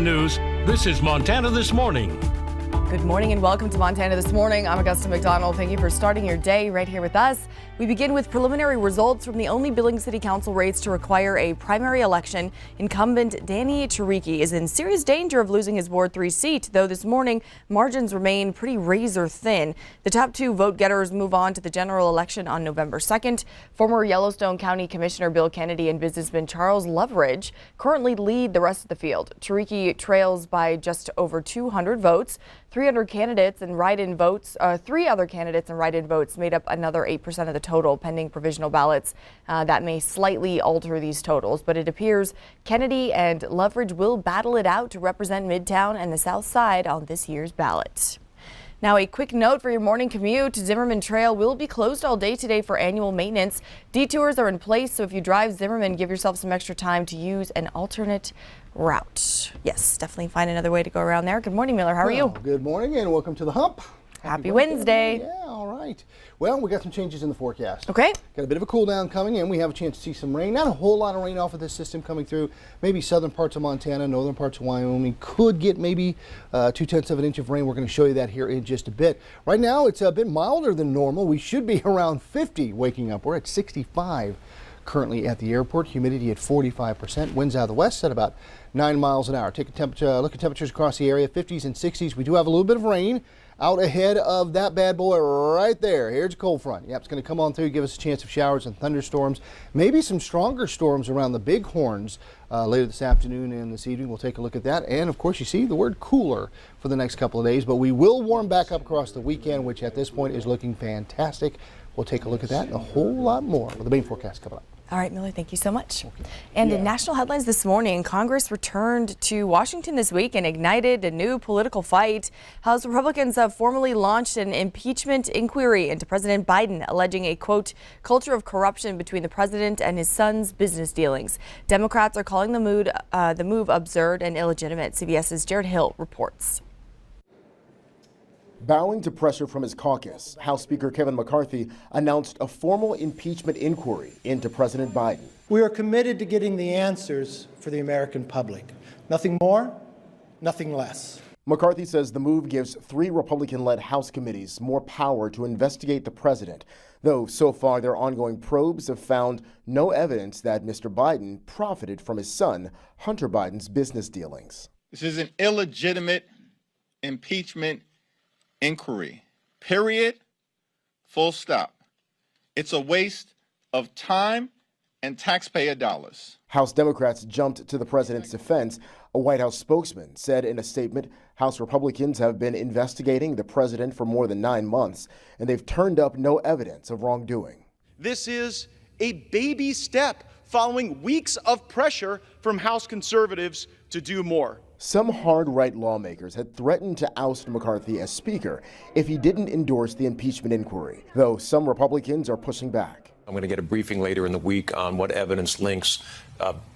10 News, this is Montana This Morning. Good morning and welcome to Montana This Morning. I'm Augusta McDonald. Thank you for starting your day right here with us. We begin with preliminary results from the only Billings City Council race to require a primary election. Incumbent Danny Chiriki is in serious danger of losing his Ward 3 seat, though this morning margins remain pretty razor thin. The top two vote getters move on to the general election on November 2nd. Former Yellowstone County Commissioner Bill Kennedy and businessman Charles Loveridge currently lead the rest of the field. Chiriki trails by just over 200 votes. 300 candidates and write-in votes, 3 other candidates and write-in votes made up another 8% of the total pending provisional ballots. That may slightly alter these totals, but it appears Kennedy and Loveridge will battle it out to represent Midtown and the South Side on this year's ballot. Now, a quick note for your morning commute. Zimmerman Trail will be closed all day today for annual maintenance. Detours are in place, so if you drive Zimmerman, give yourself some extra time to use an alternate route. Yes, definitely find another way to go around there. Good morning, Miller. How are you? Good morning and welcome to the hump. Happy Wednesday. Yeah, all right. Well, we got some changes in the forecast. Okay. Got a bit of a cool down coming in. We have a chance to see some rain. Not a whole lot of rain off of this system coming through. Maybe southern parts of Montana, northern parts of Wyoming could get maybe 0.2 of an inch of rain. We're going to show you that here in just a bit. Right now, it's a bit milder than normal. We should be around 50 waking up. We're at 65 currently at the airport. Humidity at 45%. Winds out of the west at about 9 miles an hour. Take a look at temperatures across the area, 50s and 60s. We do have a little bit of rain out ahead of that bad boy right there. Here's a cold front. Yep, it's going to come on through, give us a chance of showers and thunderstorms. Maybe some stronger storms around the Bighorns later this afternoon and this evening. We'll take a look at that. And, of course, you see the word cooler for the next couple of days. But we will warm back up across the weekend, which at this point is looking fantastic. We'll take a look at that and a whole lot more with the main forecast coming up. All right, Miller, thank you so much. Okay. And in national headlines this morning, Congress returned to Washington this week and ignited a new political fight. House Republicans have formally launched an impeachment inquiry into President Biden, alleging a, quote, culture of corruption between the president and his son's business dealings. Democrats are calling the move absurd and illegitimate. CBS's Jared Hill reports. Bowing to pressure from his caucus, House Speaker Kevin McCarthy announced a formal impeachment inquiry into President Biden. We are committed to getting the answers for the American public. Nothing more, nothing less. McCarthy says the move gives 3 Republican-led House committees more power to investigate the president, though so far their ongoing probes have found no evidence that Mr. Biden profited from his son, Hunter Biden's business dealings. This is an illegitimate impeachment inquiry, period, full stop. It's a waste of time and taxpayer dollars. House Democrats jumped to the president's defense. A White House spokesman said in a statement, House Republicans have been investigating the president for more than 9 months, and they've turned up no evidence of wrongdoing. This is a baby step following weeks of pressure from House conservatives to do more. Some hard-right lawmakers had threatened to oust McCarthy as Speaker if he didn't endorse the impeachment inquiry, though some Republicans are pushing back. I'm going to get a briefing later in the week on what evidence links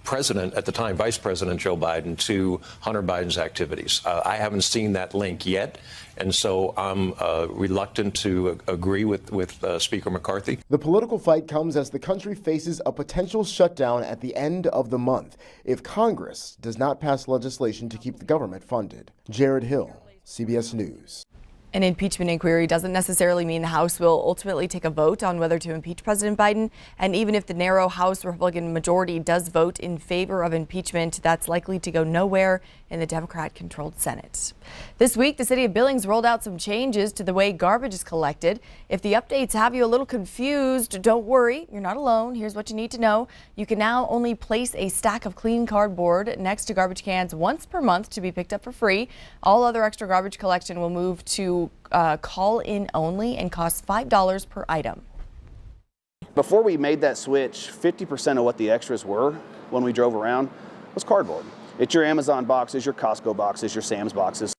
President, at the time, Vice President Joe Biden, to Hunter Biden's activities. I haven't seen that link yet, and so I'm reluctant to agree with Speaker McCarthy. The political fight comes as the country faces a potential shutdown at the end of the month if Congress does not pass legislation to keep the government funded. Jared Hill, CBS News. An impeachment inquiry doesn't necessarily mean the House will ultimately take a vote on whether to impeach President Biden. And even if the narrow House Republican majority does vote in favor of impeachment, that's likely to go nowhere in the Democrat-controlled Senate. This week, the city of Billings rolled out some changes to the way garbage is collected. If the updates have you a little confused, don't worry, you're not alone. Here's what you need to know. You can now only place a stack of clean cardboard next to garbage cans once per month to be picked up for free. All other extra garbage collection will move to call in only and cost $5 per item. Before we made that switch, 50% of what the extras were when we drove around was cardboard. It's your Amazon boxes, your Costco boxes, your Sam's boxes.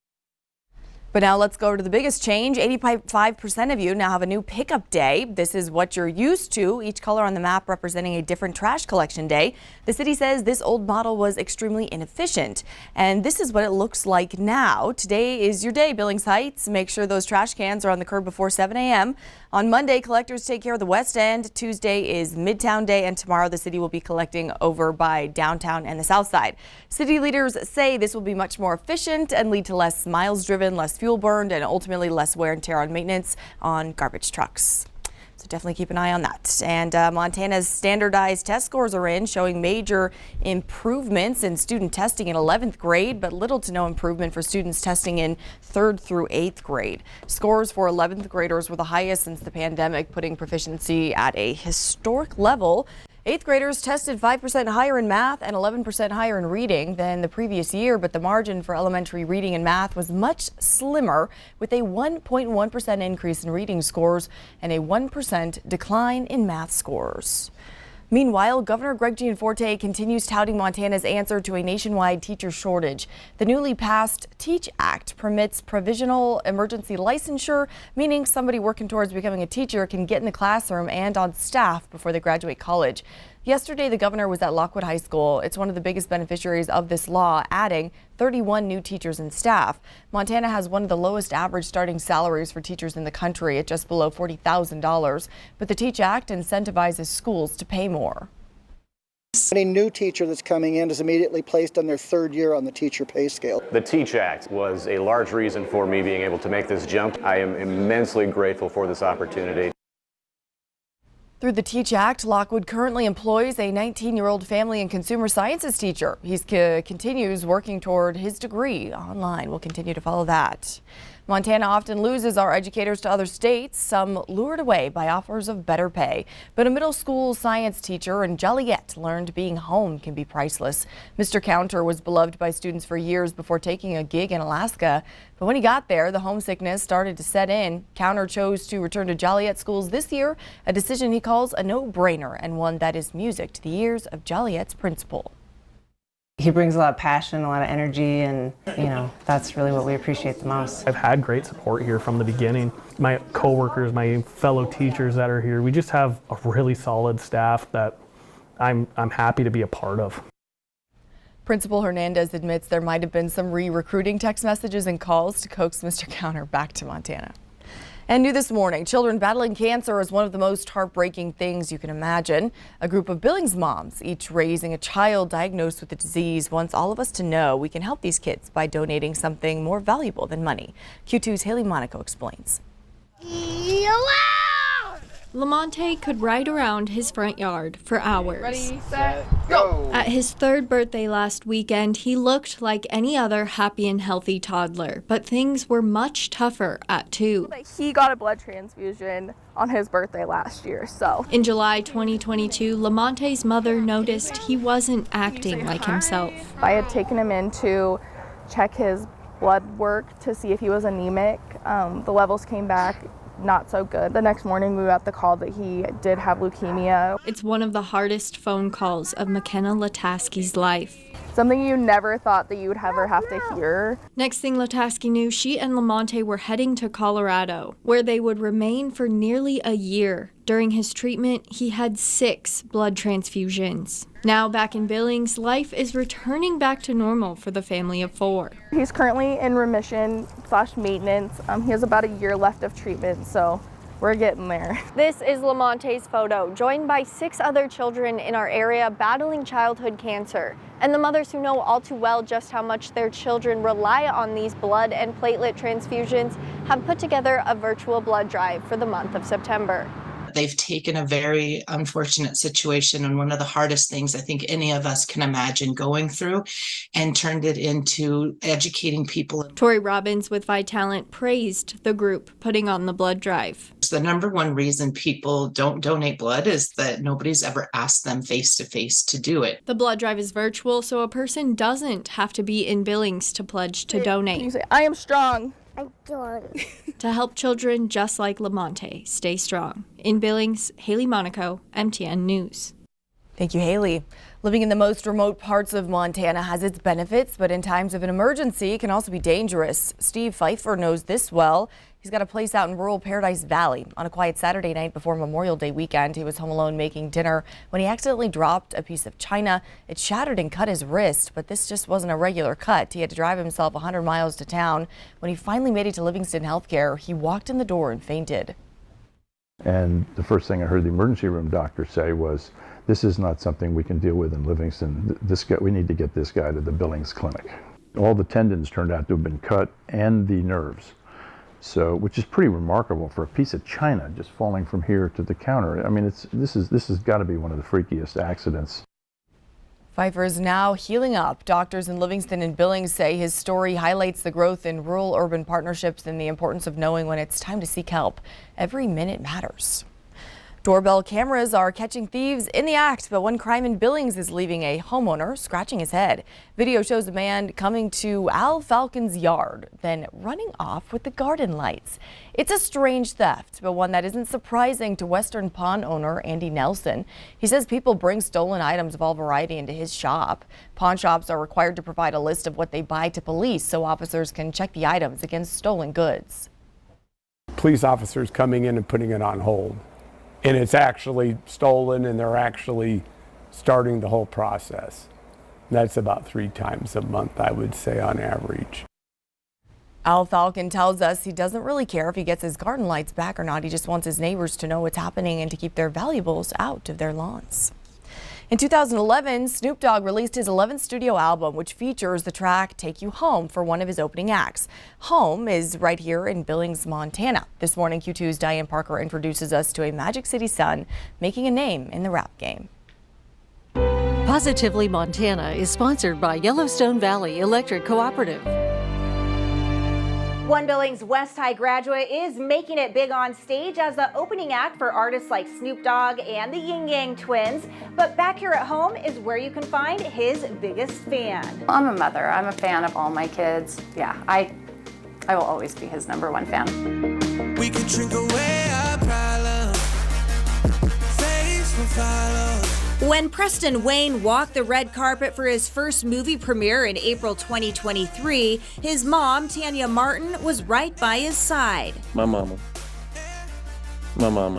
But now let's go to the biggest change. 85% of you now have a new pickup day. This is what you're used to, each color on the map representing a different trash collection day. The city says this old model was extremely inefficient, and this is what it looks like now. Today is your day, Billings Heights. Make sure those trash cans are on the curb before 7 a.m. On Monday, collectors take care of the West End. Tuesday is Midtown Day, and tomorrow the city will be collecting over by downtown and the South Side. City leaders say this will be much more efficient and lead to less miles driven, less fuel burned, and ultimately less wear and tear on maintenance on garbage trucks. So definitely keep an eye on that. And Montana's standardized test scores are in, showing major improvements in student testing in 11th grade, but little to no improvement for students testing in 3rd through 8th grade. Scores for 11th graders were the highest since the pandemic, putting proficiency at a historic level. 8th graders tested 5% higher in math and 11% higher in reading than the previous year, but the margin for elementary reading and math was much slimmer, with a 1.1% increase in reading scores and a 1% decline in math scores. Meanwhile, Governor Greg Gianforte continues touting Montana's answer to a nationwide teacher shortage. The newly passed TEACH Act permits provisional emergency licensure, meaning somebody working towards becoming a teacher can get in the classroom and on staff before they graduate college. Yesterday, the governor was at Lockwood High School. It's one of the biggest beneficiaries of this law, adding 31 new teachers and staff. Montana has one of the lowest average starting salaries for teachers in the country at just below $40,000. But the TEACH Act incentivizes schools to pay more. Any new teacher that's coming in is immediately placed on their 3rd year on the teacher pay scale. The TEACH Act was a large reason for me being able to make this jump. I am immensely grateful for this opportunity. Through the TEACH Act, Lockwood currently employs a 19-year-old family and consumer sciences teacher. He continues working toward his degree online. We'll continue to follow that. Montana often loses our educators to other states, some lured away by offers of better pay. But a middle school science teacher in Joliet learned being home can be priceless. Mr. Counter was beloved by students for years before taking a gig in Alaska. But when he got there, the homesickness started to set in. Counter chose to return to Joliet schools this year, a decision he calls a no-brainer and one that is music to the ears of Joliet's principal. He brings a lot of passion, a lot of energy, and that's really what we appreciate the most. I've had great support here from the beginning. My coworkers, my fellow teachers that are here, we just have a really solid staff that I'm happy to be a part of. Principal Hernandez admits there might have been some re-recruiting text messages and calls to coax Mr. Counter back to Montana. And new this morning, children battling cancer is one of the most heartbreaking things you can imagine. A group of Billings moms, each raising a child diagnosed with the disease, wants all of us to know we can help these kids by donating something more valuable than money. Q2's Haley Monaco explains. Lamonte could ride around his front yard for hours. Ready, set, go! At his 3rd birthday last weekend, he looked like any other happy and healthy toddler, but things were much tougher at 2. He got a blood transfusion on his birthday last year, so. In July 2022, Lamonte's mother noticed he wasn't acting like himself. I had taken him in to check his blood work to see if he was anemic. The levels came back not so good. The next morning we got the call that he did have leukemia. It's one of the hardest phone calls of McKenna Lataski's life. Something you never thought that you would ever have to hear. Next thing Lataski knew, she and Lamonte were heading to Colorado, where they would remain for nearly a year. During his treatment, he had 6 blood transfusions. Now back in Billings, life is returning back to normal for the family of 4. He's currently in remission / maintenance. He has about a year left of treatment, so we're getting there. This is Lamonte's photo, joined by 6 other children in our area battling childhood cancer, and the mothers who know all too well just how much their children rely on these blood and platelet transfusions have put together a virtual blood drive for the month of September. They've taken a very unfortunate situation and one of the hardest things I think any of us can imagine going through and turned it into educating people. Tori Robbins with Vitalant praised the group putting on the blood drive. The number one reason people don't donate blood is that nobody's ever asked them face to face to do it. The blood drive is virtual, so a person doesn't have to be in Billings to pledge to donate. You say, I am strong. To help children just like Lamonte stay strong. In Billings, Haley Monaco, MTN News. Thank you, Haley. Living in the most remote parts of Montana has its benefits, but in times of an emergency, it can also be dangerous. Steve Pfeiffer knows this well. He's got a place out in rural Paradise Valley. On a quiet Saturday night before Memorial Day weekend, he was home alone making dinner when he accidentally dropped a piece of china. It shattered and cut his wrist, but this just wasn't a regular cut. He had to drive himself 100 miles to town. When he finally made it to Livingston Healthcare, he walked in the door and fainted. And the first thing I heard the emergency room doctor say was, this is not something we can deal with in Livingston. This guy, we need to get this guy to the Billings clinic. All the tendons turned out to have been cut and the nerves. So, which is pretty remarkable for a piece of china just falling from here to the counter. I mean, this has got to be one of the freakiest accidents. Pfeiffer is now healing up. Doctors in Livingston and Billings say his story highlights the growth in rural-urban partnerships and the importance of knowing when it's time to seek help. Every minute matters. Doorbell cameras are catching thieves in the act, but one crime in Billings is leaving a homeowner scratching his head. Video shows a man coming to Al Falcon's yard, then running off with the garden lights. It's a strange theft, but one that isn't surprising to Western Pawn owner Andy Nelson. He says people bring stolen items of all variety into his shop. Pawn shops are required to provide a list of what they buy to police so officers can check the items against stolen goods. Police officers coming in and putting it on hold. And it's actually stolen, and they're actually starting the whole process. That's about 3 times a month, I would say, on average. Al Falcon tells us he doesn't really care if he gets his garden lights back or not. He just wants his neighbors to know what's happening and to keep their valuables out of their lawns. In 2011, Snoop Dogg released his 11th studio album, which features the track Take You Home for one of his opening acts. Home is right here in Billings, Montana. This morning, Q2's Diane Parker introduces us to a Magic City son making a name in the rap game. Positively Montana is sponsored by Yellowstone Valley Electric Cooperative. One Billings West High graduate is making it big on stage as the opening act for artists like Snoop Dogg and the Yin Yang Twins. But back here at home is where you can find his biggest fan. I'm a mother. I'm a fan of all my kids. Yeah, I will always be his #1 fan. We can drink away our problems. Face will follow. When Preston Wayne walked the red carpet for his first movie premiere in April 2023, his mom, Tanya Martin, was right by his side. My mama,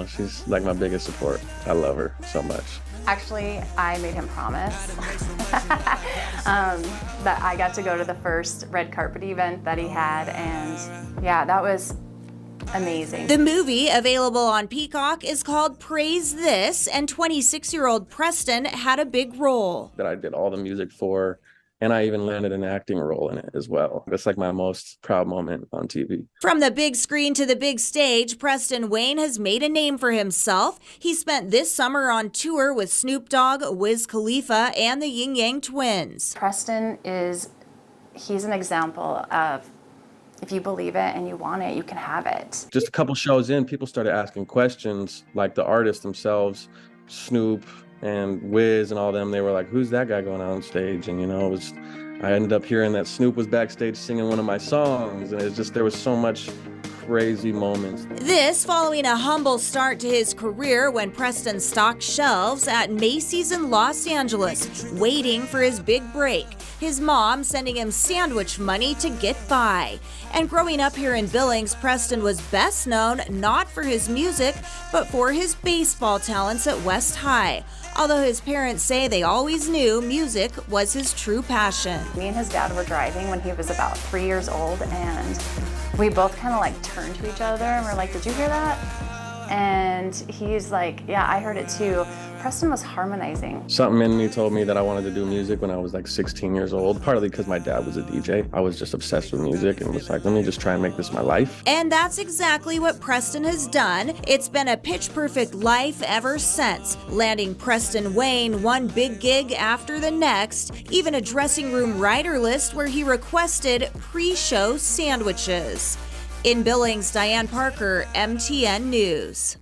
she's like my biggest support. I love her so much. Actually, I made him promise that I got to go to the first red carpet event that he had, and yeah, that was amazing. The movie, available on Peacock, is called Praise This, and 26-year-old Preston had a big role. That I did all the music for, and I even landed an acting role in it as well. That's like my most proud moment on TV. From the big screen to the big stage, Preston Wayne has made a name for himself. He spent this summer on tour with Snoop Dogg, Wiz Khalifa, and the Yin Yang Twins. Preston he's an example of, if you believe it and you want it, you can have it. Just a couple shows in, people started asking questions, like the artists themselves, Snoop and Wiz and all them. They were like, who's that guy going on stage? And I ended up hearing that Snoop was backstage singing one of my songs, and there was so much crazy moments. This following a humble start to his career when Preston stocked shelves at Macy's in Los Angeles, waiting for his big break. His mom sending him sandwich money to get by. And growing up here in Billings, Preston was best known not for his music, but for his baseball talents at West High. Although his parents say they always knew music was his true passion. Me and his dad were driving when he was about 3 years old, and we both kind of like turned to each other and we're like, did you hear that? And he's like, yeah, I heard it too. Preston was harmonizing. Something in me told me that I wanted to do music when I was like 16 years old, partly because my dad was a DJ. I was just obsessed with music and was like, let me just try and make this my life. And that's exactly what Preston has done. It's been a pitch-perfect life ever since, landing Preston Wayne one big gig after the next, even a dressing room writer list where he requested pre-show sandwiches. In Billings, Diane Parker, MTN News.